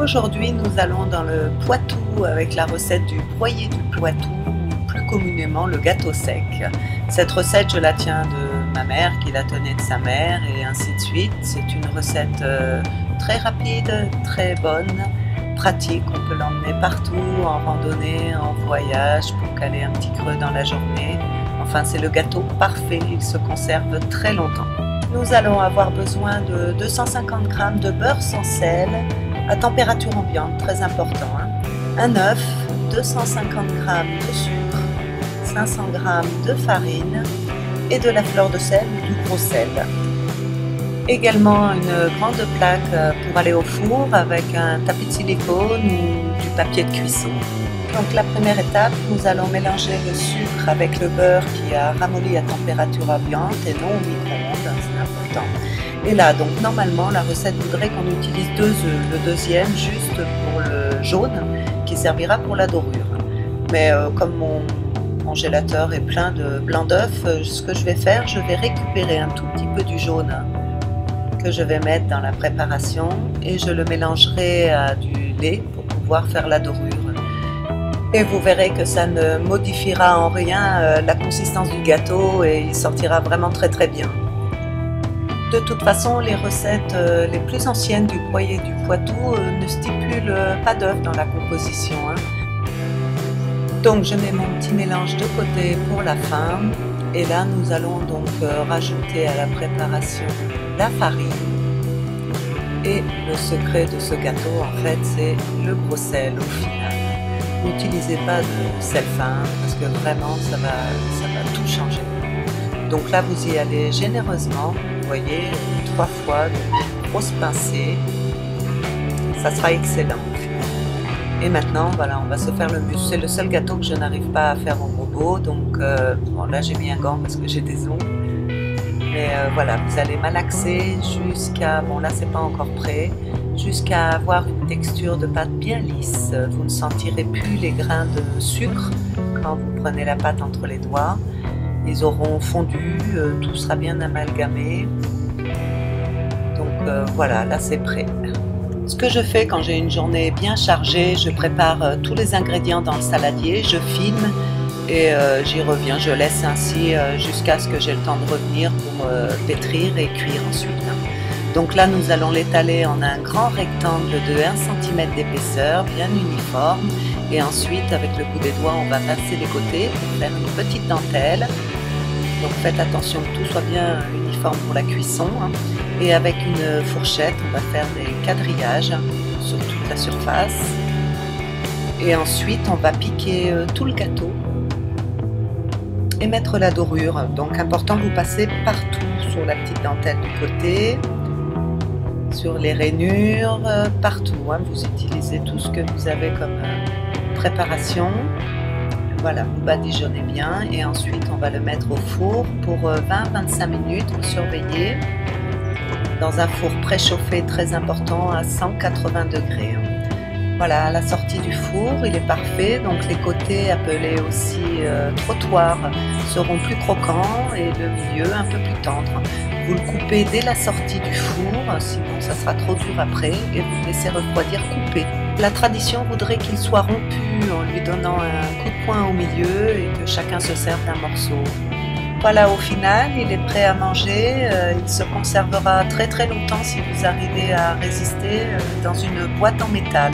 Aujourd'hui, nous allons dans le Poitou avec la recette du broyé du Poitou, ou plus communément le gâteau sec. Cette recette, je la tiens de ma mère qui la tenait de sa mère et ainsi de suite. C'est une recette très rapide, très bonne, pratique. On peut l'emmener partout, en randonnée, en voyage, pour caler un petit creux dans la journée. Enfin, c'est le gâteau parfait, il se conserve très longtemps. Nous allons avoir besoin de 250 g de beurre sans sel, à température ambiante, très important. Un œuf, 250 g de sucre, 500 g de farine et de la fleur de sel ou du gros sel. Également une grande plaque pour aller au four avec un tapis de silicone ou du papier de cuisson. Donc la première étape, nous allons mélanger le sucre avec le beurre qui a ramolli à température ambiante et non au micro-ondes, c'est important. Et là, donc normalement, la recette voudrait qu'on utilise 2 œufs, le deuxième juste pour le jaune qui servira pour la dorure. Mais comme mon congélateur est plein de blanc d'œuf, ce que je vais faire, je vais récupérer un tout petit peu du jaune que je vais mettre dans la préparation et je le mélangerai à du lait pour pouvoir faire la dorure. Et vous verrez que ça ne modifiera en rien la consistance du gâteau et il sortira vraiment très très bien. De toute façon, les recettes les plus anciennes du broyé du Poitou ne stipulent pas d'œuf dans la composition. Donc je mets mon petit mélange de côté pour la fin. Et là, nous allons donc rajouter à la préparation la farine. Et le secret de ce gâteau, en fait, c'est le gros sel au final. N'utilisez pas de sel fin parce que vraiment ça va tout changer. Donc là vous y allez généreusement, vous voyez, 3 fois, de grosses pincées, ça sera excellent. Et maintenant voilà, on va se faire le muscle. C'est le seul gâteau que je n'arrive pas à faire au robot, donc bon, là j'ai mis un gant parce que j'ai des os. Mais voilà, vous allez malaxer jusqu'à, bon là c'est pas encore prêt, jusqu'à avoir une texture de pâte bien lisse. Vous ne sentirez plus les grains de sucre quand vous prenez la pâte entre les doigts. Ils auront fondu, tout sera bien amalgamé. Donc voilà, là c'est prêt. Ce que je fais quand j'ai une journée bien chargée, je prépare tous les ingrédients dans le saladier, je filme et j'y reviens. Je laisse ainsi jusqu'à ce que j'ai le temps de revenir pour pétrir et cuire ensuite. Donc là, nous allons l'étaler en un grand rectangle de 1 cm d'épaisseur, bien uniforme. Et ensuite, avec le bout des doigts, on va passer les côtés pour faire une petite dentelle. Donc faites attention que tout soit bien uniforme pour la cuisson. Et avec une fourchette, on va faire des quadrillages sur toute la surface. Et ensuite, on va piquer tout le gâteau et mettre la dorure. Donc important, vous passez partout sur la petite dentelle du côté, sur les rainures, partout. Vous utilisez tout ce que vous avez comme préparation. Voilà, vous badigeonnez bien et ensuite on va le mettre au four pour 20-25 minutes, vous surveillez, dans un four préchauffé très important à 180 degrés. Voilà, à la sortie du four, il est parfait, donc les côtés appelés aussi trottoirs seront plus croquants et le milieu un peu plus tendre. Vous le coupez dès la sortie du four, sinon ça sera trop dur après, et vous le laissez refroidir coupé. La tradition voudrait qu'il soit rompu en lui donnant un coup de poing au milieu et que chacun se serve d'un morceau. Voilà, au final, il est prêt à manger. Il se conservera très très longtemps si vous arrivez à résister dans une boîte en métal.